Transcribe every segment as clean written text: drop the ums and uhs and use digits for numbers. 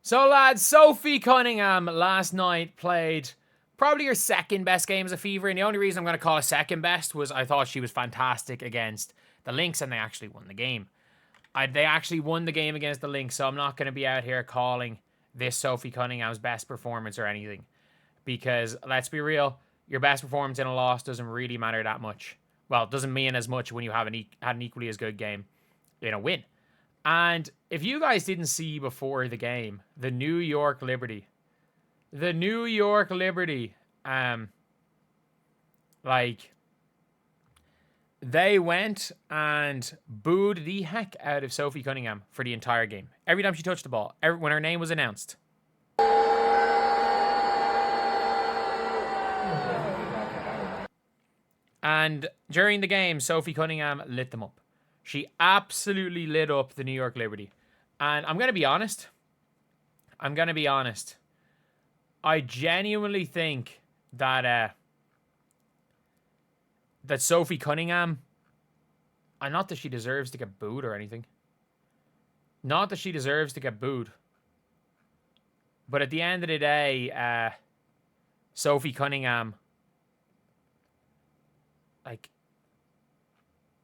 So, lads, Sophie Cunningham last night played probably her second best game as a Fever, and the only reason I'm going to call it second best was I thought she was fantastic against the Lynx, and they actually won the game. They actually won the game against the Lynx, so I'm not going to be out here calling this Sophie Cunningham's best performance or anything. Because, let's be real, your best performance in a loss doesn't really matter that much. Well, it doesn't mean as much when you have had an equally as good game in a win. And if you guys didn't see before the game, the New York Liberty, they went and booed the heck out of Sophie Cunningham for the entire game. Every time she touched the ball, when her name was announced. And during the game, Sophie Cunningham lit them up. She absolutely lit up the New York Liberty. And I'm going to be honest. I genuinely think that that Sophie Cunningham, and not that she deserves to get booed or anything. Not that she deserves to get booed. But at the end of the day, Sophie Cunningham,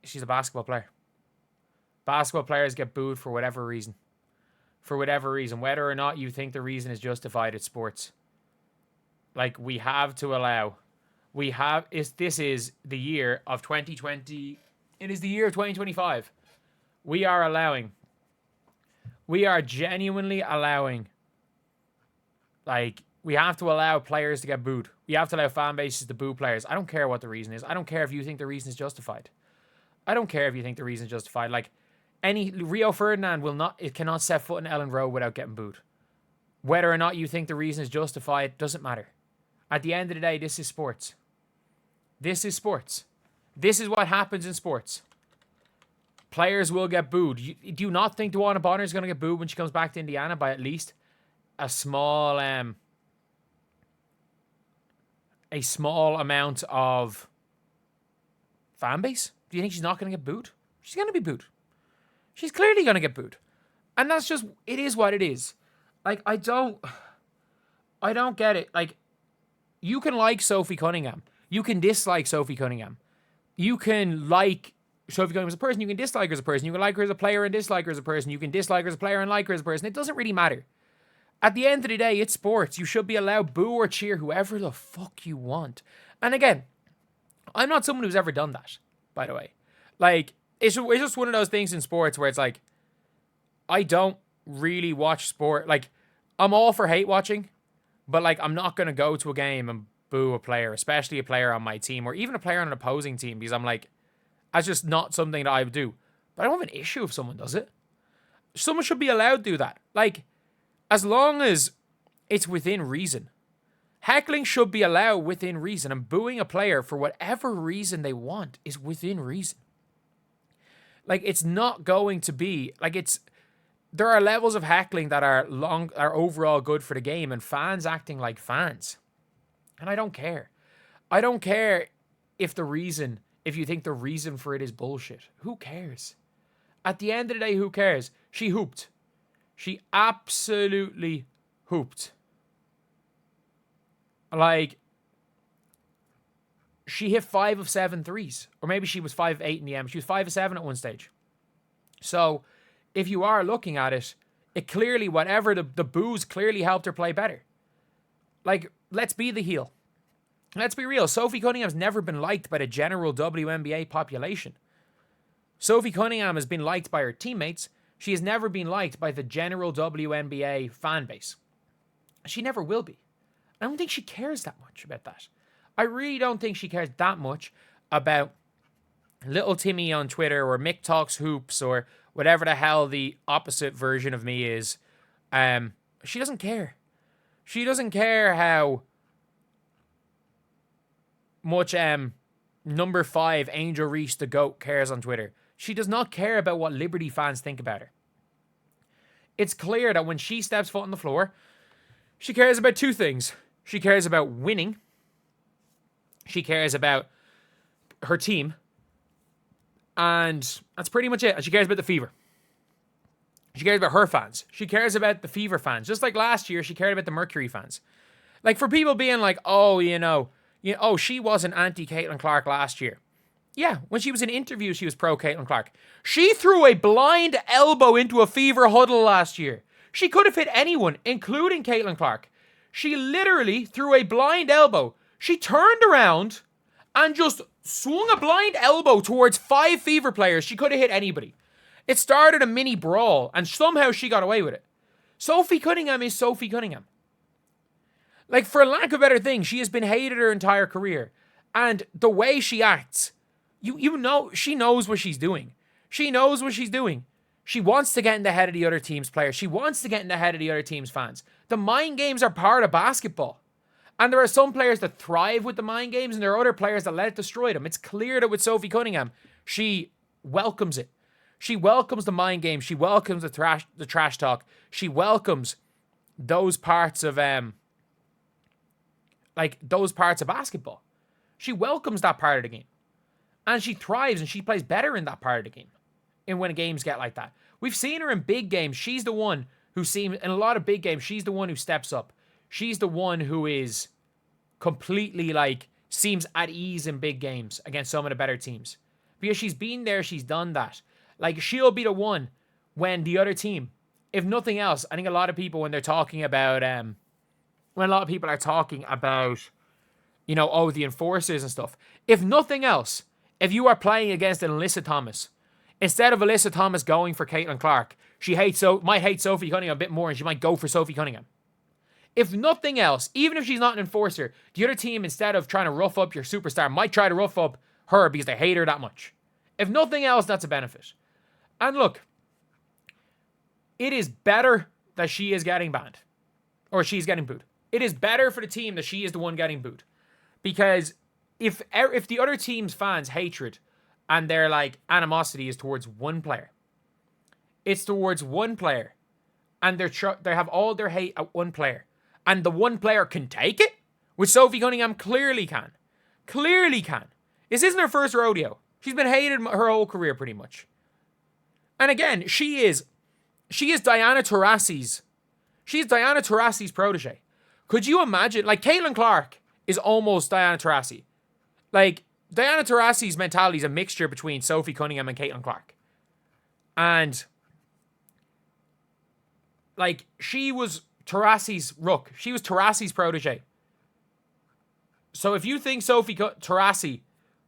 she's a basketball player. Basketball players get booed for whatever reason. Whether or not you think the reason is justified, it's sports. We have to allow. This is the year of 2020. It is the year of 2025. We are genuinely allowing. We have to allow players to get booed. We have to allow fan bases to boo players. I don't care what the reason is. I don't care if you think the reason is justified. Rio Ferdinand cannot set foot in Ellen Road without getting booed. Whether or not you think the reason is justified doesn't matter. At the end of the day, this is sports. This is what happens in sports. Players will get booed. Do you not think DeWanna Bonner is going to get booed when she comes back to Indiana by at least a small amount of fan base? Do you think she's not going to get booed? She's going to be booed. She's clearly going to get booed. And that's just, it is what it is. I don't get it. You can like Sophie Cunningham. You can dislike Sophie Cunningham. You can like Sophie Cunningham as a person. You can dislike her as a person. You can like her as a player and dislike her as a person. You can dislike her as a player and like her as a person. It doesn't really matter. At the end of the day, it's sports. You should be allowed boo or cheer whoever the fuck you want. And again, I'm not someone who's ever done that, by the way. It's just one of those things in sports where it's I don't really watch sport. I'm all for hate watching, but I'm not going to go to a game and boo a player, especially a player on my team or even a player on an opposing team, because that's just not something that I would do. But I don't have an issue if someone does it. Someone should be allowed to do that. As long as it's within reason. Heckling should be allowed within reason, and booing a player for whatever reason they want is within reason. It's not going to be there are levels of heckling that are overall good for the game, and fans acting like fans. And I don't care. I don't care if you think the reason for it is bullshit. Who cares? At the end of the day, who cares? She hooped. She absolutely hooped. She hit 5 of 7 threes. Or maybe she was 5 of 8 in the end. She was 5 of 7 at one stage. So, if you are looking at it, it clearly, whatever the boos clearly helped her play better. Let's be the heel. Let's be real. Sophie Cunningham's never been liked by the general WNBA population. Sophie Cunningham has been liked by her teammates. She has never been liked by the general WNBA fan base. She never will be. I don't think she cares that much about that. I really don't think she cares that much about Little Timmy on Twitter or Mick Talks Hoops or whatever the hell the opposite version of me is. She doesn't care. She doesn't care how much number 5 Angel Reese the GOAT cares on Twitter. She does not care about what Liberty fans think about her. It's clear that when she steps foot on the floor, she cares about 2 things. She cares about winning. She cares about her team. And that's pretty much it. And she cares about the Fever. She cares about her fans. She cares about the Fever fans. Just like last year, she cared about the Mercury fans. Like, for people being like, oh, she wasn't anti-Caitlin Clark last year. Yeah, when she was in interviews, she was pro-Caitlin Clark. She threw a blind elbow into a Fever huddle last year. She could have hit anyone, including Caitlin Clark. She literally threw a blind elbow. She turned around and just swung a blind elbow towards 5 Fever players. She could have hit anybody. It started a mini brawl, and somehow she got away with it. Sophie Cunningham is Sophie Cunningham. Like, for lack of better things, she has been hated her entire career. And the way she acts, you know, she knows what she's doing. She knows what she's doing. She wants to get in the head of the other team's players. She wants to get in the head of the other team's fans. The mind games are part of basketball. And there are some players that thrive with the mind games, and there are other players that let it destroy them. It's clear that with Sophie Cunningham, she welcomes it. She welcomes the mind game. She welcomes the trash talk. She welcomes those parts of basketball. She welcomes that part of the game. And she thrives and she plays better in that part of the game. And when games get like that. We've seen her in big games. She's the one who seems, in a lot of big games, she's the one who steps up. She's the one who is completely seems at ease in big games against some of the better teams. Because she's been there, she's done that. Like, she'll be the one when the other team, if nothing else, I think a lot of people, when they're talking about, when a lot of people are talking about, the enforcers and stuff, if nothing else, if you are playing against an Alyssa Thomas, instead of Alyssa Thomas going for Caitlin Clark, she might hate Sophie Cunningham a bit more, and she might go for Sophie Cunningham. If nothing else, even if she's not an enforcer, the other team, instead of trying to rough up your superstar, might try to rough up her because they hate her that much. If nothing else, that's a benefit. And look, it is better that she is getting banned. Or she's getting booed. It is better for the team that she is the one getting booed. Because if the other team's fans' hatred and their animosity is towards one player, it's towards one player, and they have all their hate at one player, and the one player can take it, which Sophie Cunningham clearly can. Clearly can. This isn't her first rodeo. She's been hated her whole career pretty much. And again, she is Diana Taurasi's protege. Could you imagine? Caitlin Clark is almost Diana Taurasi. Diana Taurasi's mentality is a mixture between Sophie Cunningham and Caitlin Clark. And she was Taurasi's rook. She was Taurasi's protege. So if you think Taurasi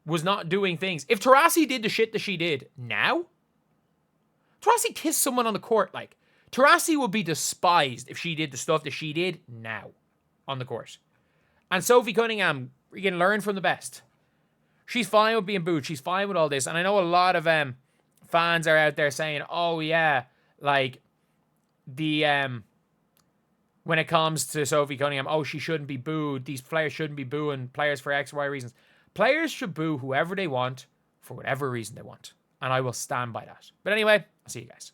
was not doing things, if Taurasi did the shit that she did now, Taurasi kissed someone on the court. Taurasi would be despised if she did the stuff that she did now on the court. And Sophie Cunningham, you can learn from the best. She's fine with being booed. She's fine with all this. And I know a lot of fans are out there saying, oh yeah, when it comes to Sophie Cunningham, oh, she shouldn't be booed. These players shouldn't be booing players for X, Y reasons. Players should boo whoever they want for whatever reason they want. And I will stand by that. But anyway, I'll see you guys.